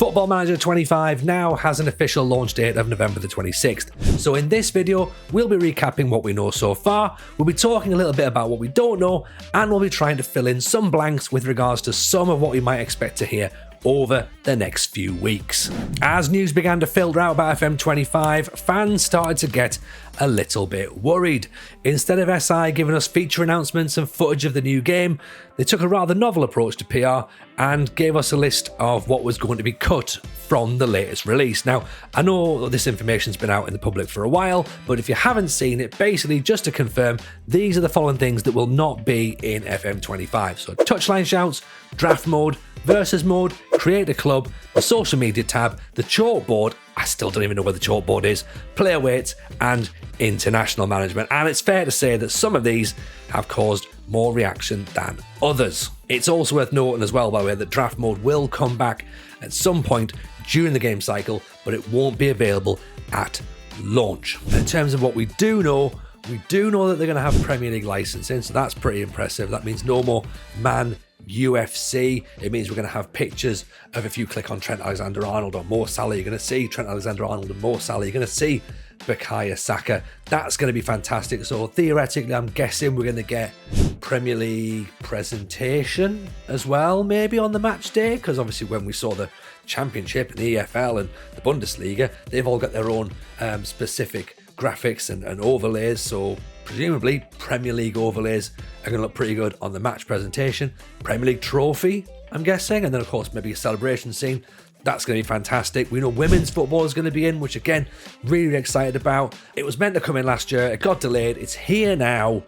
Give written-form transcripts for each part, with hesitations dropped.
Football Manager 25 now has an official launch date of November the 26th. So in this video, we'll be recapping what we know so far, we'll be talking a little bit about what we don't know, and we'll be trying to fill in some blanks with regards to some of what we might expect to hear over the next few weeks. As news began to filter out about FM25, fans started to get a little bit worried. Instead of SI giving us feature announcements and footage of the new game, they took a rather novel approach to PR and gave us a list of what was going to be cut from the latest release. Now, I know this information's been out in the public for a while, but if you haven't seen it, basically just to confirm, these are the following things that will not be in FM25. So touchline shouts, draft mode, versus mode, create a club, the social media tab, the chalkboard, I still don't even know where the chalkboard is, player weights, and international management. And it's fair to say that some of these have caused more reaction than others. It's also worth noting as well, by the way, that draft mode will come back at some point during the game cycle, but it won't be available at launch. In terms of what we do know that they're going to have Premier League licensing, so that's pretty impressive. That means no more Man UFC. It means we're going to have pictures of, if you click on Trent Alexander-Arnold or Mo Salah, you're going to see Trent Alexander-Arnold and Mo Salah. You're going to see Bukayo Saka. That's going to be fantastic. So theoretically, I'm guessing we're going to get Premier League presentation as well, maybe on the match day, because obviously when we saw the Championship and the EFL and the Bundesliga, they've all got their own specific graphics and overlays, so presumably Premier League overlays are going to look pretty good on the match presentation. Premier League trophy, I'm guessing, and then of course maybe a celebration scene. That's going to be fantastic. We know women's football is going to be in, which again, really excited about. It was meant to come in last year, it got delayed, it's here now.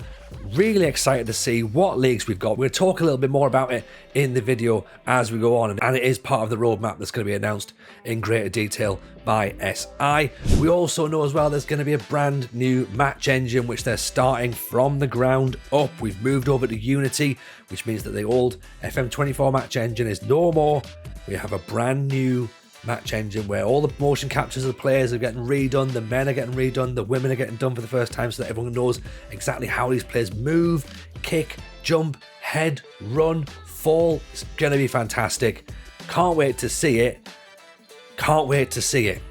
Really excited to see what leagues we've got. We'll talk a little bit more about it in the video as we go on, and it is part of the roadmap that's going to be announced in greater detail by SI. We also know as well there's going to be a brand new match engine which they're starting from the ground up. We've moved over to Unity, which means that the old FM24 match engine is no more. We have a brand new match engine where all the motion captures of the players are getting redone, the men are getting redone, the women are getting done for the first time, so that everyone knows exactly how these players move, kick, jump, head, run, fall. It's going to be fantastic. Can't wait to see it. Can't wait to see it.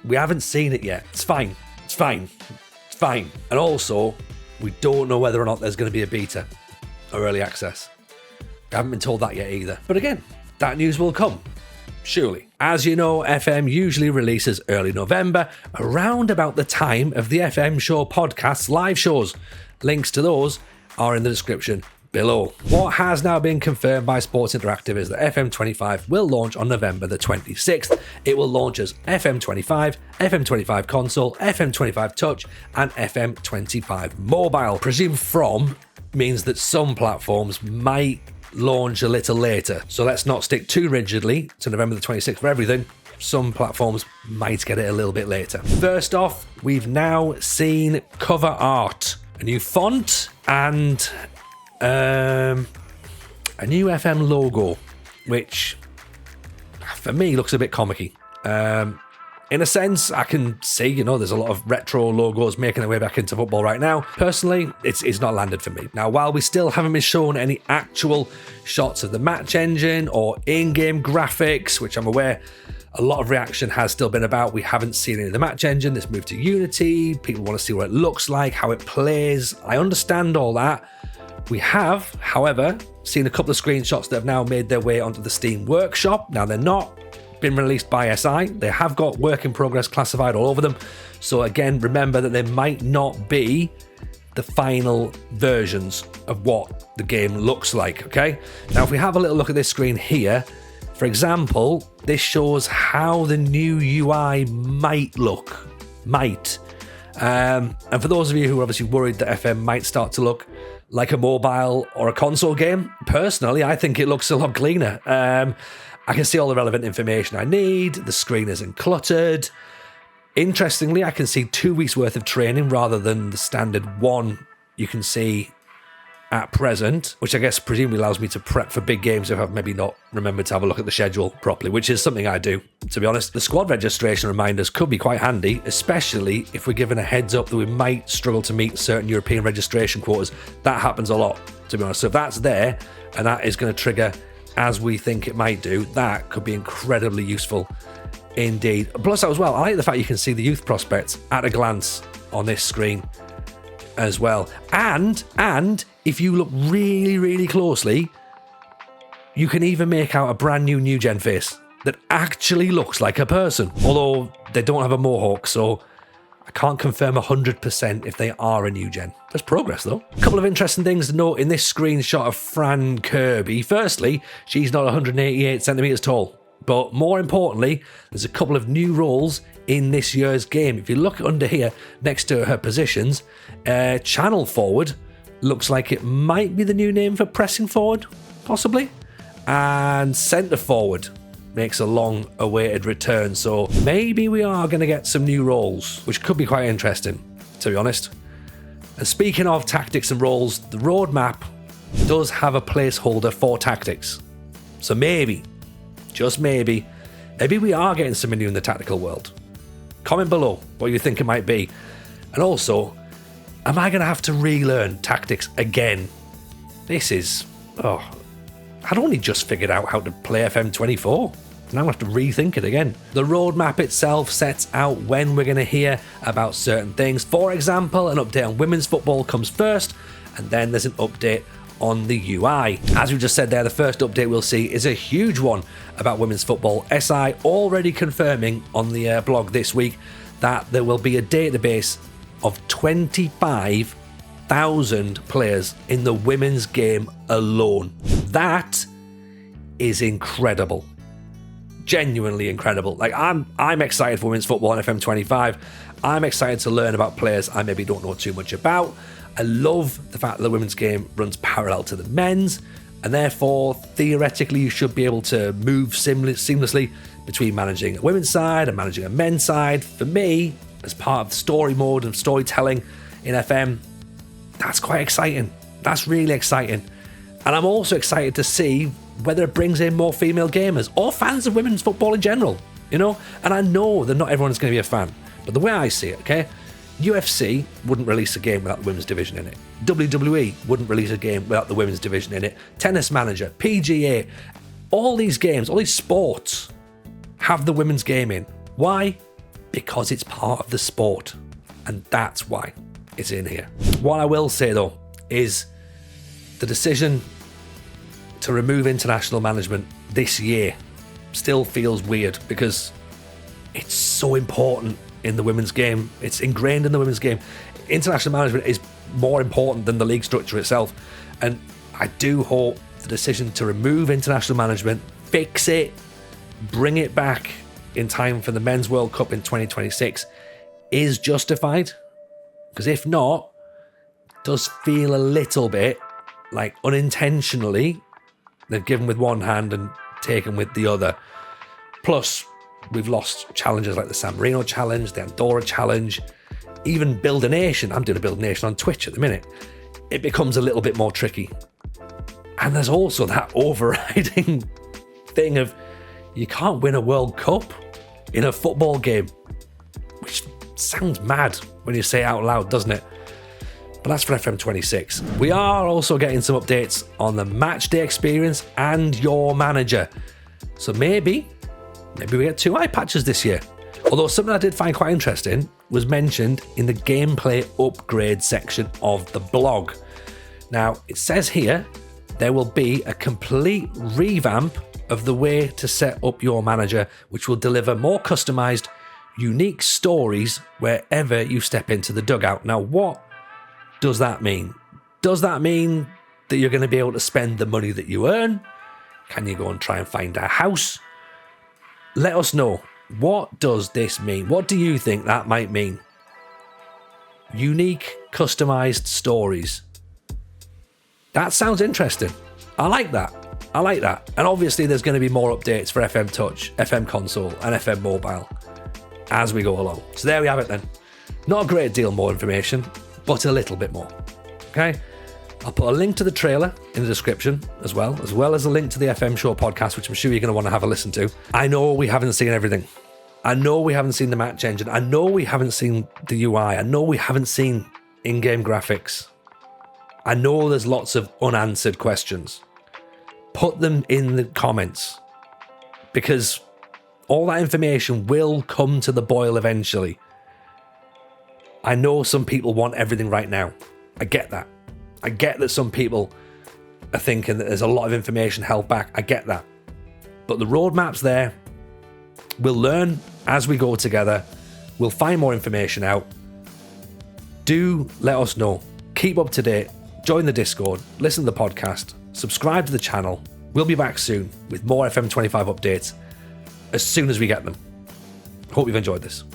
We haven't seen it yet. It's fine. It's fine. It's fine. And also, we don't know whether or not there's going to be a beta or early access. We haven't been told that yet either. But again, that news will come. Surely. As you know, FM usually releases early November, around about the time of the FM Show podcast's live shows. Links to those are in the description below. What has now been confirmed by Sports Interactive is that FM25 will launch on November the 26th. It will launch as FM25, FM25 Console, FM25 Touch, and FM25 Mobile. Presumed from means that some platforms might launch a little later, so let's not stick too rigidly to November the 26th for everything. Some platforms might get it a little bit later. First off, we've now seen cover art, a new font, and a new FM logo, which for me looks a bit comic-y. In a sense, I can see, there's a lot of retro logos making their way back into football right now. Personally, it's not landed for me. Now, while we still haven't been shown any actual shots of the match engine or in-game graphics, which I'm aware a lot of reaction has still been about, we haven't seen any of the match engine. This moved to Unity. People want to see what it looks like, how it plays. I understand all that. We have, however, seen a couple of screenshots that have now made their way onto the Steam Workshop. Now, they're not been released by SI. They have got work in progress classified all over them. So again, remember that they might not be the final versions of what the game looks like, okay? Now, if we have a little look at this screen here, for example, this shows how the new UI might look. And for those of you who are obviously worried that FM might start to look like a mobile or a console game, personally, I think it looks a lot cleaner. I can see all the relevant information I need. The screen isn't cluttered. Interestingly, I can see 2 weeks worth of training rather than the standard one you can see at present, which I guess presumably allows me to prep for big games if I've maybe not remembered to have a look at the schedule properly, which is something I do, to be honest. The squad registration reminders could be quite handy, especially if we're given a heads up that we might struggle to meet certain European registration quotas. That happens a lot, to be honest. So if that's there, and that is going to trigger as we think it might do, that could be incredibly useful indeed. Plus as well, I like the fact you can see the youth prospects at a glance on this screen as well. And if you look really, really closely, you can even make out a brand new gen face that actually looks like a person. Although they don't have a mohawk, so I can't confirm 100% if they are a new gen. There's progress though. A couple of interesting things to note in this screenshot of Fran Kirby. Firstly, she's not 188 centimeters tall. But more importantly, there's a couple of new roles in this year's game. If you look under here, next to her positions, channel forward looks like it might be the new name for pressing forward, possibly. And centre forward makes a long-awaited return. So maybe we are going to get some new roles, which could be quite interesting, to be honest. And speaking of tactics and roles, the roadmap does have a placeholder for tactics. So maybe, just maybe we are getting something new in the tactical world. Comment below what you think it might be. And also, am I going to have to relearn tactics again? I'd only just figured out how to play FM25. Now I have to rethink it again. The roadmap itself sets out when we're going to hear about certain things. For example, an update on women's football comes first, and then there's an update on the UI. As we just said there, the first update we'll see is a huge one about women's football. SI already confirming on the blog this week that there will be a database of 25,000 players in the women's game alone. That is incredible. Genuinely incredible. Like I'm excited for women's football on FM25. I'm excited to learn about players I maybe don't know too much about. I love the fact that the women's game runs parallel to the men's, and therefore theoretically you should be able to move seamlessly between managing a women's side and managing a men's side. For me, as part of the story mode and storytelling in FM, that's quite exciting. That's really exciting. And I'm also excited to see whether it brings in more female gamers or fans of women's football in general, you know? And I know that not everyone's going to be a fan, but the way I see it, okay? UFC wouldn't release a game without the women's division in it. WWE wouldn't release a game without the women's division in it. Tennis Manager, PGA, all these games, all these sports have the women's game in. Why? Because it's part of the sport. And that's why it's in here. What I will say though is the decision to remove international management this year still feels weird because it's so important in the women's game. It's ingrained in the women's game. International management is more important than the league structure itself. And I do hope the decision to remove international management, fix it, bring it back in time for the Men's World Cup in 2026 is justified. Because if not, it does feel a little bit like unintentionally they've given with one hand and taken with the other. Plus, we've lost challenges like the San Marino Challenge, the Andorra Challenge, even Build a Nation. I'm doing a Build a Nation on Twitch at the minute. It becomes a little bit more tricky. And there's also that overriding thing of you can't win a World Cup in a football game, which sounds mad when you say it out loud, doesn't it? But that's for FM26. We are also getting some updates on the match day experience and your manager. So maybe we get 2 eye patches this year. Although something I did find quite interesting was mentioned in the gameplay upgrade section of the blog. Now, it says here there will be a complete revamp of the way to set up your manager, which will deliver more customized, unique stories wherever you step into the dugout. Now, what does that mean? Does that mean that you're going to be able to spend the money that you earn? Can you go and try and find a house? Let us know. What does this mean? What do you think that might mean? Unique, customized stories. That sounds interesting. I like that. And obviously there's going to be more updates for FM Touch, FM Console and FM Mobile as we go along. So there we have it then. Not a great deal more information, but a little bit more. Okay? I'll put a link to the trailer in the description as well as a link to the FM Show podcast, which I'm sure you're going to want to have a listen to. I know we haven't seen everything. I know we haven't seen the match engine. I know we haven't seen the UI. I know we haven't seen in-game graphics. I know there's lots of unanswered questions. put them in the comments, because all that information will come to the boil eventually. I know some people want everything right now. I get that. I get that some people are thinking that there's a lot of information held back. I get that. But the roadmap's there. We'll learn as we go together. We'll find more information out. Do let us know. Keep up to date. Join the Discord. Listen to the podcast. Subscribe to the channel. We'll be back soon with more FM25 updates as soon as we get them. Hope you've enjoyed this.